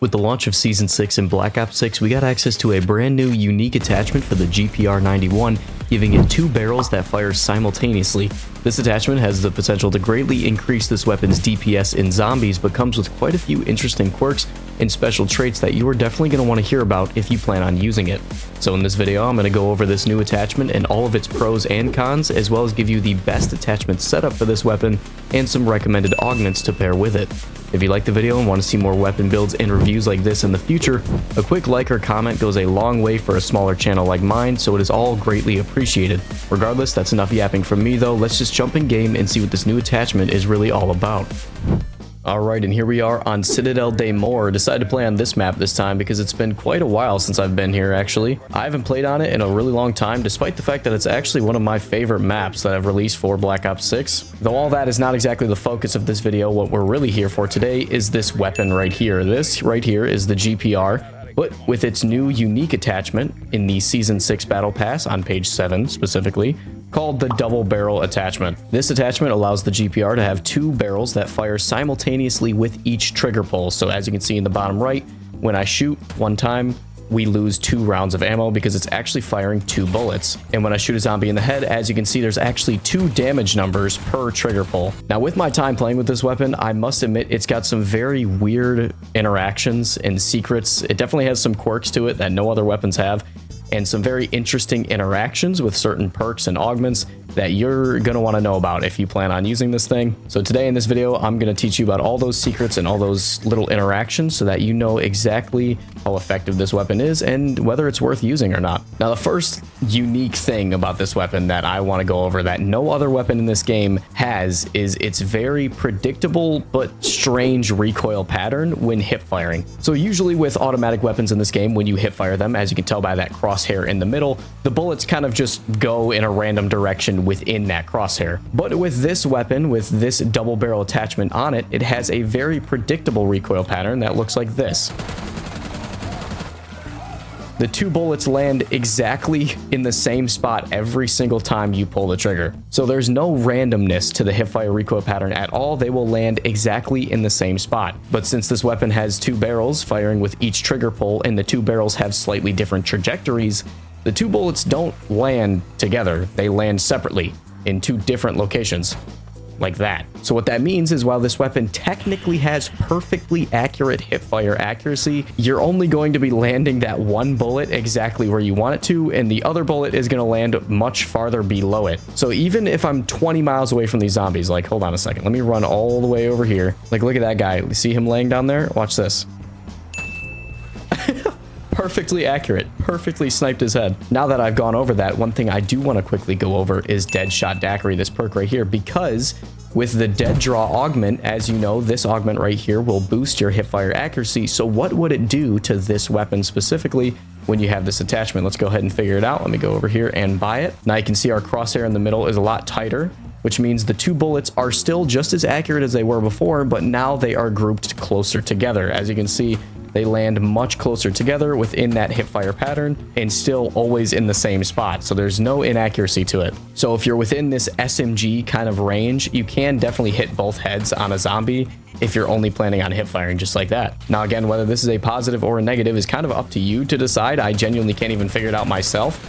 With the launch of Season 6 in Black Ops 6, we got access to a brand new unique attachment for the GPR-91, giving it 2 barrels that fire simultaneously. This attachment has the potential to greatly increase this weapon's DPS in zombies, but comes with quite a few interesting quirks and special traits that you are definitely going to want to hear about if you plan on using it. So in this video, I'm going to go over this new attachment and all of its pros and cons, as well as give you the best attachment setup for this weapon and some recommended augments to pair with it. If you like the video and want to see more weapon builds and reviews like this in the future, a quick like or comment goes a long way for a smaller channel like mine, so it is all greatly appreciated. Regardless, that's enough yapping from me though. Let's just jump in game and see what this new attachment is really all about. Alright, and here we are on Citadel Day More. Decided to play on this map this time because it's been quite a while since I've been here actually. I haven't played on it in a really long time, despite the fact that it's actually one of my favorite maps that I've released for Black Ops 6. Though all that is not exactly the focus of this video, what we're really here for today is this weapon right here. This right here is the GPR, but with its new unique attachment in the Season 6 Battle Pass on page 7 specifically, called the Double Barrel attachment. This attachment allows the GPR to have 2 barrels that fire simultaneously with each trigger pull. So as you can see in the bottom right, when I shoot one time, we lose 2 rounds of ammo because it's actually firing 2 bullets. And when I shoot a zombie in the head, as you can see, there's actually 2 damage numbers per trigger pull. Now with my time playing with this weapon, I must admit it's got some very weird interactions and secrets. It definitely has some quirks to it that no other weapons have, and some very interesting interactions with certain perks and augments that you're going to want to know about if you plan on using this thing. So today in this video, I'm going to teach you about all those secrets and all those little interactions so that you know exactly how effective this weapon is and whether it's worth using or not. Now, the first unique thing about this weapon that I want to go over that no other weapon in this game has is its very predictable but strange recoil pattern when hip firing. So usually with automatic weapons in this game, when you hip fire them, as you can tell by that crosshair in the middle, the bullets kind of just go in a random direction within that crosshair. But with this weapon, with this double barrel attachment on it, it has a very predictable recoil pattern that looks like this. The 2 bullets land exactly in the same spot every single time you pull the trigger. So there's no randomness to the hipfire recoil pattern at all. They will land exactly in the same spot. But since this weapon has 2 barrels firing with each trigger pull, and the 2 barrels have slightly different trajectories, the 2 bullets don't land together. They land separately in 2 different locations, like that. So what that means is while this weapon technically has perfectly accurate hipfire accuracy, you're only going to be landing that 1 bullet exactly where you want it to, and the other bullet is going to land much farther below it. So even if I'm 20 miles away from these zombies, like, hold on a second, let me run all the way over here. Like, look at that guy. See him laying down there? Watch this. Perfectly accurate, perfectly sniped his head. Now that I've gone over that, one thing I do want to quickly go over is Dead Shot Daiquiri, this perk right here, because with the Dead Draw augment, as you know, this augment right here will boost your hipfire accuracy. So what would it do to this weapon specifically when you have this attachment? Let's go ahead and figure it out. Let me go over here and buy it. Now you can see our crosshair in the middle is a lot tighter, which means the 2 bullets are still just as accurate as they were before, but now they are grouped closer together. As you can see, they land much closer together within that hipfire pattern and still always in the same spot. So there's no inaccuracy to it. So if you're within this SMG kind of range, you can definitely hit both heads on a zombie if you're only planning on hip firing just like that. Now again, whether this is a positive or a negative is kind of up to you to decide. I genuinely can't even figure it out myself,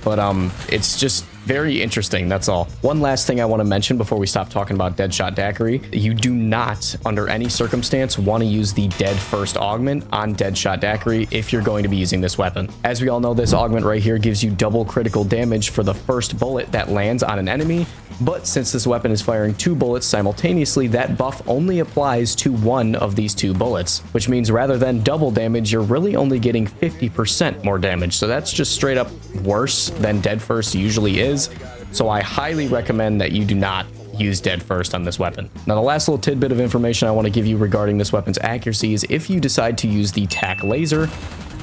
but it's just very interesting, that's all. One last thing I want to mention before we stop talking about Dead Shot Daiquiri. You do not, under any circumstance, want to use the Dead First augment on Dead Shot Daiquiri if you're going to be using this weapon. As we all know, this augment right here gives you double critical damage for the first bullet that lands on an enemy, but since this weapon is firing 2 bullets simultaneously, that buff only applies to 1 of these 2 bullets, which means rather than double damage, you're really only getting 50% more damage. So that's just straight up worse than Dead First usually is. So I highly recommend that you do not use Dead First on this weapon. Now the last little tidbit of information I want to give you regarding this weapon's accuracy is if you decide to use the TAC laser,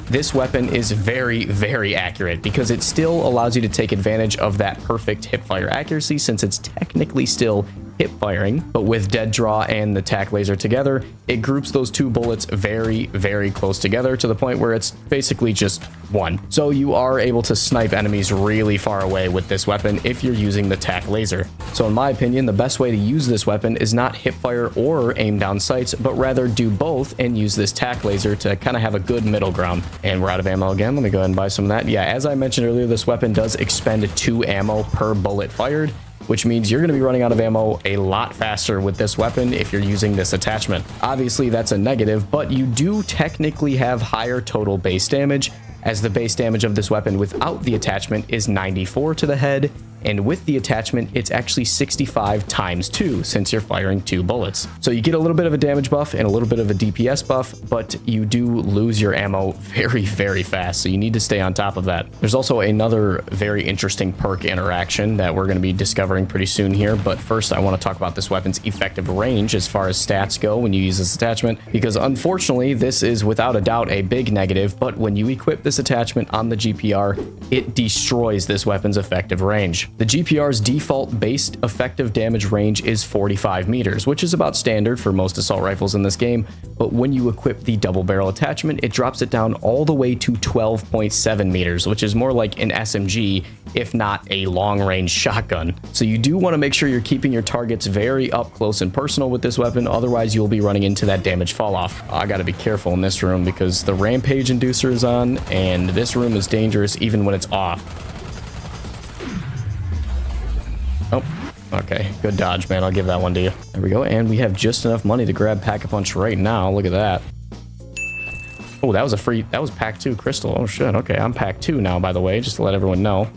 this weapon is very, very accurate because it still allows you to take advantage of that perfect hipfire accuracy since it's technically still hip firing, but with dead draw and the tack laser together, it groups those two bullets very, very close together to the point where it's basically just one. So you are able to snipe enemies really far away with this weapon if you're using the tack laser. So in my opinion, the best way to use this weapon is not hip fire or aim down sights, but rather do both and use this tack laser to kind of have a good middle ground. And we're out of ammo again. Let me go ahead and buy some of that. Yeah, as I mentioned earlier, this weapon does expend 2 ammo per bullet fired, which means you're going to be running out of ammo a lot faster with this weapon if you're using this attachment. Obviously, that's a negative, but you do technically have higher total base damage, as the base damage of this weapon without the attachment is 94 to the head, and with the attachment, it's actually 65 times 2 since you're firing 2 bullets. So you get a little bit of a damage buff and a little bit of a DPS buff, but you do lose your ammo very, very fast, so you need to stay on top of that. There's also another very interesting perk interaction that we're going to be discovering pretty soon here, but first I want to talk about this weapon's effective range as far as stats go when you use this attachment, because unfortunately this is without a doubt a big negative, but when you equip this attachment on the GPR, it destroys this weapon's effective range. The GPR's default base effective damage range is 45 meters, which is about standard for most assault rifles in this game, but when you equip the double barrel attachment, it drops it down all the way to 12.7 meters, which is more like an SMG, if not a long-range shotgun. So you do want to make sure you're keeping your targets very up close and personal with this weapon, otherwise you'll be running into that damage fall off. I gotta be careful in this room because the rampage inducer is on, and this room is dangerous even when it's off. Oh, okay. Good dodge, man. I'll give that one to you. There we go. And we have just enough money to grab Pack-a-Punch right now. Look at that. Oh, that was a free... That was Pack 2 Crystal. Oh, shit. Okay, I'm Pack 2 now, by the way, just to let everyone know.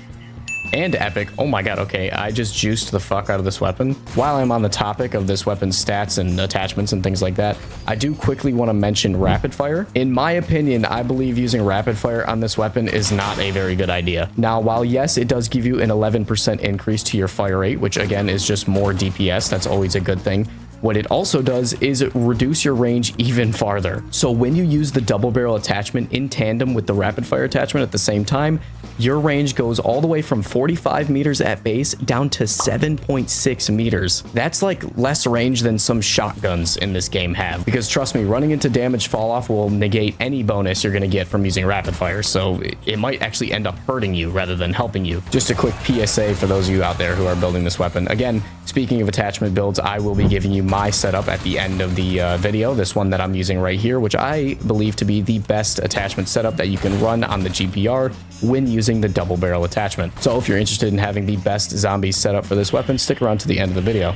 And Epic. Oh my god, okay. I just juiced the fuck out of this weapon. While I'm on the topic of this weapon's stats and attachments and things like that, I do quickly want to mention rapid fire. In my opinion, I believe using rapid fire on this weapon is not a very good idea. Now, while yes, it does give you an 11% increase to your fire rate, which again is just more DPS, that's always a good thing. What it also does is reduce your range even farther. So when you use the double barrel attachment in tandem with the rapid fire attachment at the same time, your range goes all the way from 45 meters at base down to 7.6 meters. That's like less range than some shotguns in this game have. Because trust me, running into damage fall off will negate any bonus you're gonna get from using rapid fire. So it might actually end up hurting you rather than helping you. Just a quick PSA for those of you out there who are building this weapon. Again, speaking of attachment builds, I will be giving you my setup at the end of the video. This one that I'm using right here, which I believe to be the best attachment setup that you can run on the GPR when using the double barrel attachment. So if you're interested in having the best zombie setup for this weapon, stick around to the end of the video.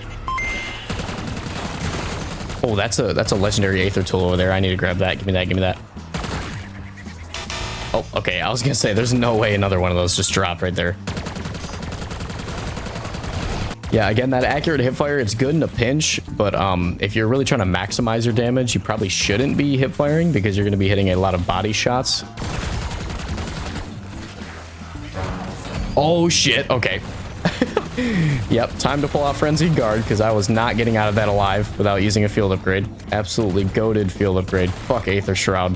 Oh, that's a legendary Aether tool over there. I need to grab that. Give me that. Give me that. Oh, okay. I was gonna say there's no way another one of those just dropped right there. Yeah, again, that accurate hipfire, it's good in a pinch, but if you're really trying to maximize your damage, you probably shouldn't be hipfiring because you're going to be hitting a lot of body shots. Oh, shit. Okay. Yep, time to pull out Frenzied Guard because I was not getting out of that alive without using a field upgrade. Absolutely goated field upgrade. Fuck Aether Shroud.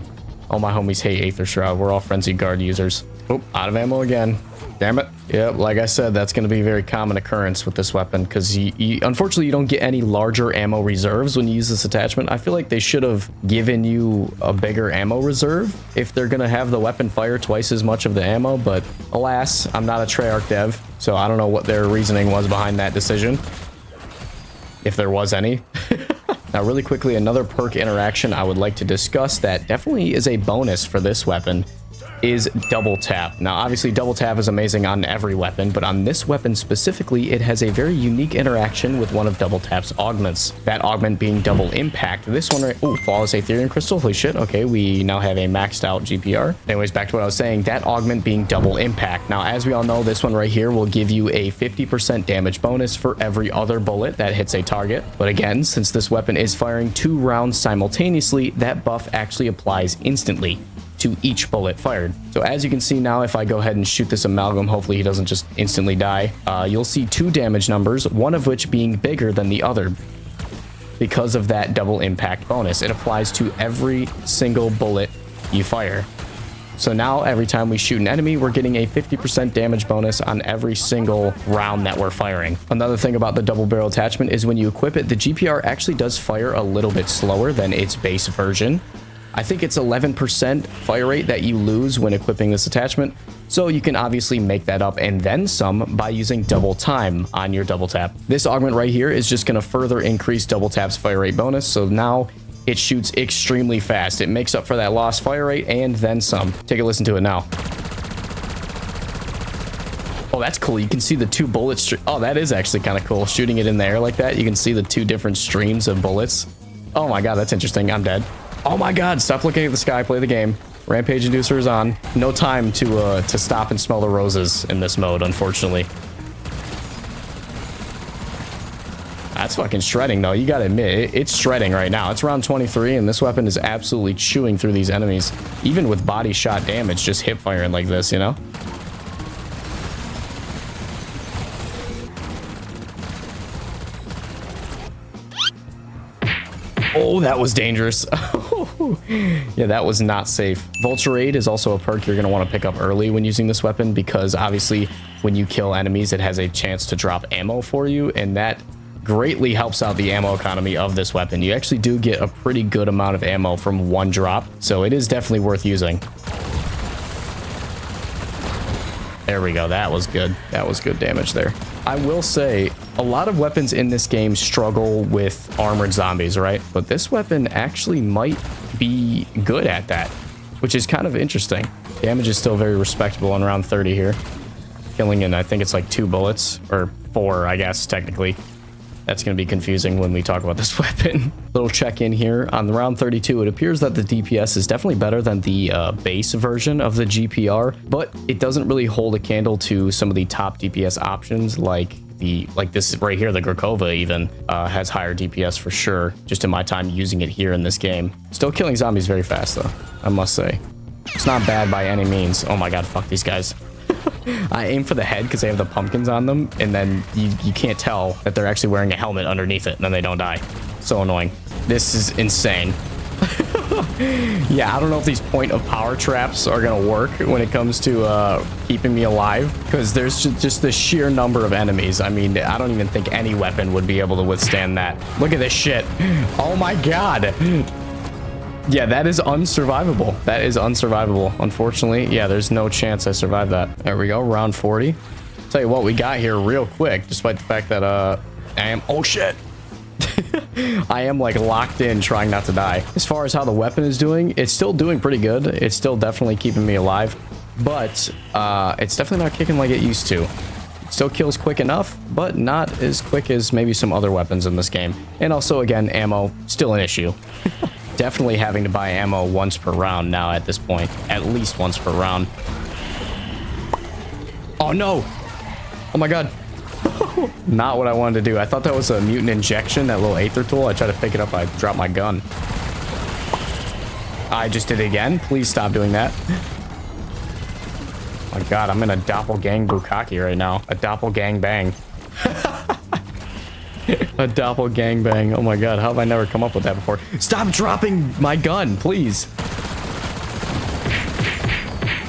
All my homies hate Aether Shroud. We're all Frenzied Guard users. Oh, out of ammo again. Damn it. Yep, like I said, that's going to be a very common occurrence with this weapon because unfortunately you don't get any larger ammo reserves when you use this attachment. I feel like they should have given you a bigger ammo reserve if they're going to have the weapon fire twice as much of the ammo, but alas, I'm not a Treyarch dev, so I don't know what their reasoning was behind that decision, if there was any. Now, really quickly, another perk interaction I would like to discuss that definitely is a bonus for this weapon is double tap. Now, obviously, double tap is amazing on every weapon, but on this weapon specifically, it has a very unique interaction with one of double tap's augments. That augment being double impact. This one right... Oh, flawless Aetherium Crystal. Holy shit. Okay, we now have a maxed out GPR. Anyways, back to what I was saying. That augment being double impact. Now, as we all know, this one right here will give you a 50% damage bonus for every other bullet that hits a target. But again, since this weapon is firing 2 rounds simultaneously, that buff actually applies instantly to each bullet fired. So as you can see now, if I go ahead and shoot this amalgam, hopefully he doesn't just instantly die, you'll see 2 damage numbers, one of which being bigger than the other because of that double impact bonus. It applies to every single bullet you fire. So now every time we shoot an enemy, we're getting a 50% damage bonus on every single round that we're firing. Another thing about the double barrel attachment is when you equip it, the GPR actually does fire a little bit slower than its base version. I think it's 11% fire rate that you lose when equipping this attachment. So you can obviously make that up and then some by using double time on your double tap. This augment right here is just going to further increase double tap's fire rate bonus. So now it shoots extremely fast. It makes up for that lost fire rate and then some. Take a listen to it now. Oh, that's cool. You can see the two bullets. Oh, that is actually kind of cool. Shooting it in the air like that, you can see the two different streams of bullets. Oh my god, that's interesting. I'm dead. Oh my god, stop looking at the sky. Play the game. Rampage inducer is on. No time to stop and smell the roses in this mode, unfortunately. That's fucking shredding, though. You gotta admit, it's shredding right now. It's round 23, and this weapon is absolutely chewing through these enemies. Even with body shot damage, just hip firing like this, you know? Oh, that was dangerous. Yeah, that was not safe. Vulture Aid is also a perk you're going to want to pick up early when using this weapon, because obviously when you kill enemies, it has a chance to drop ammo for you, and that greatly helps out the ammo economy of this weapon. You actually do get a pretty good amount of ammo from one drop, so it is definitely worth using. There we go. That was good. That was good damage there. I will say, a lot of weapons in this game struggle with armored zombies, right? But this weapon actually might be good at that, which is kind of interesting. Damage is still very respectable on round 30 here. Killing in, I think it's like 2 bullets, or 4, I guess, technically. That's going to be confusing when we talk about this weapon. Little check-in here. On the round 32, it appears that the DPS is definitely better than the base version of the GPR, but it doesn't really hold a candle to some of the top DPS options, like this right here, the Grakova even has higher DPS for sure, just in my time using it here in this game. Still killing zombies very fast, though, I must say. It's not bad by any means. Oh my god, fuck these guys. I aim for the head because they have the pumpkins on them, and then you can't tell that they're actually wearing a helmet underneath it, and then they don't die. So annoying. This is insane. Yeah, I don't know if these point of power traps are gonna work when it comes to keeping me alive, because there's just the sheer number of enemies. I mean, I don't even think any weapon would be able to withstand that. Look at this shit. Oh my god. Yeah, that is unsurvivable. That is unsurvivable. Unfortunately, yeah, there's no chance I survive that. There we go, round 40. Tell you what, we got here real quick, despite the fact that I am... Oh, shit! I am, like, locked in, trying not to die. As far as how the weapon is doing, it's still doing pretty good. It's still definitely keeping me alive. But it's definitely not kicking like it used to. It still kills quick enough, but not as quick as maybe some other weapons in this game. And also, again, ammo, still an issue. Definitely having to buy ammo once per round now at this point. At least once per round. Oh no! Oh my god. Not what I wanted to do. I thought that was a mutant injection, that little Aether tool. I tried to pick it up, I dropped my gun. I just did it again. Please stop doing that. Oh my god, I'm in a doppelgang bukkake right now. A doppelgang bang. A doppelgang bang. Oh my god, how have I never come up with that before? Stop dropping my gun, please.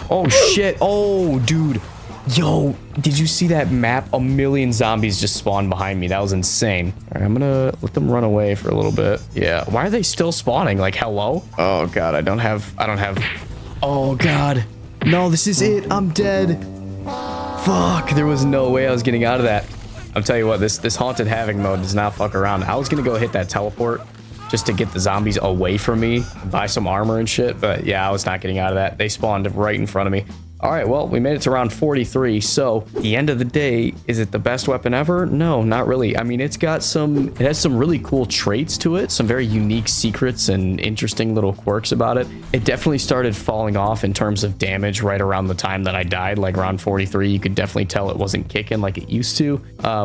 Oh shit. Oh, dude. Yo, did you see that map? A million zombies just spawned behind me. That was insane. All right, I'm gonna let them run away for a little bit. Yeah, why are they still spawning? Like, hello? Oh god, I don't have... Oh god. No, this is it. I'm dead. Fuck, there was no way I was getting out of that. I'll tell you what, this Haunted Havoc mode does not fuck around. I was gonna go hit that teleport just to get the zombies away from me, buy some armor and shit, but yeah, I was not getting out of that. They spawned right in front of me. All right, well, we made it to round 43. So at the end of the day, is it the best weapon ever? No, not really. I mean, it has some really cool traits to it, some very unique secrets and interesting little quirks about it. It definitely started falling off in terms of damage right around the time that I died, like round 43. You could definitely tell it wasn't kicking like it used to,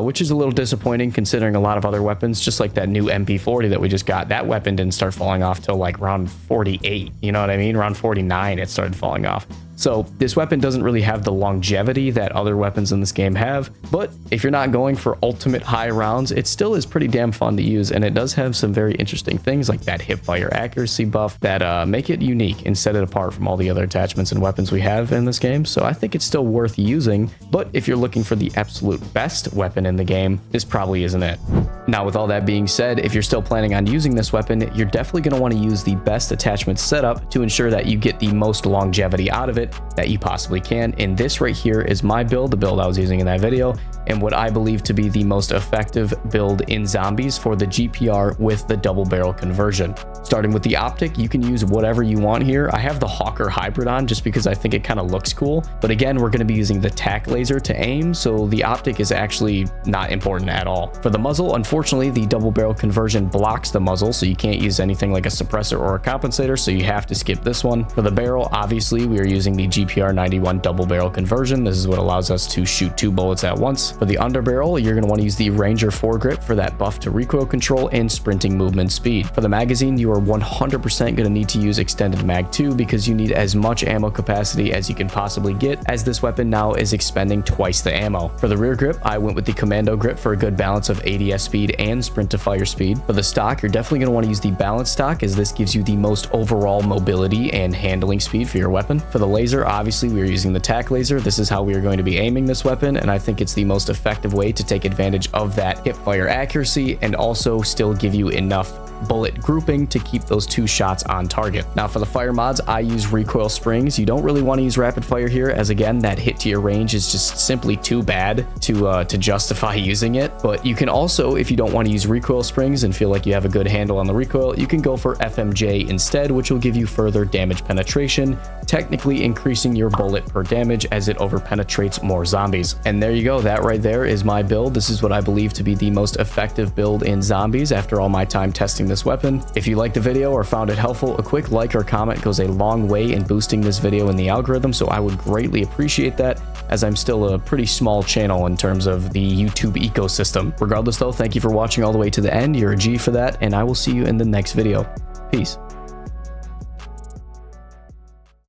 which is a little disappointing considering a lot of other weapons, just like that new MP40 that we just got. That weapon didn't start falling off till like round 48. You know what I mean? Round 49, it started falling off. So this weapon doesn't really have the longevity that other weapons in this game have, but if you're not going for ultimate high rounds, it still is pretty damn fun to use, and it does have some very interesting things like that hip fire accuracy buff that make it unique and set it apart from all the other attachments and weapons we have in this game. So I think it's still worth using, but if you're looking for the absolute best weapon in the game, this probably isn't it. Now, with all that being said, if you're still planning on using this weapon, you're definitely going to want to use the best attachment setup to ensure that you get the most longevity out of it that you possibly can. And this right here is my build, the build I was using in that video, and what I believe to be the most effective build in zombies for the GPR with the double barrel conversion. Starting with the optic, you can use whatever you want here. I have the Hawker hybrid on just because I think it kind of looks cool, but again, we're going to be using the tac laser to aim, so the optic is actually not important at all. For the muzzle, unfortunately, the double barrel conversion blocks the muzzle, so you can't use anything like a suppressor or a compensator, so you have to skip this one. For the barrel, obviously, we are using the GPR 91 double barrel conversion. This is what allows us to shoot 2 bullets at once. For the underbarrel, you're going to want to use the Ranger foregrip for that buff to recoil control and sprinting movement speed. For the magazine, you are 100% going to need to use extended mag 2 because you need as much ammo capacity as you can possibly get, as this weapon now is expending twice the ammo. For the rear grip, I went with the commando grip for a good balance of ADS speed and sprint to fire speed. For the stock, you're definitely going to want to use the balanced stock, as this gives you the most overall mobility and handling speed for your weapon. For the laser, obviously we are using the tac laser. This is how we are going to be aiming this weapon, and I think it's the most effective way to take advantage of that hip fire accuracy and also still give you enough bullet grouping to keep those 2 shots on target. Now for the fire mods, I use recoil springs. You don't really want to use rapid fire here, as again, that hit to your range is just simply too bad to justify using it. But you can also, if you don't want to use recoil springs and feel like you have a good handle on the recoil, you can go for FMJ instead, which will give you further damage penetration, technically increasing your bullet per damage as it overpenetrates more zombies. And there you go, that right there is my build. This is what I believe to be the most effective build in zombies after all my time testing this weapon. If you liked the video or found it helpful, a quick like or comment goes a long way in boosting this video in the algorithm, so I would greatly appreciate that, as I'm still a pretty small channel in terms of the YouTube ecosystem. Regardless though, thank you for watching all the way to the end. You're a G for that, and I will see you in the next video. Peace.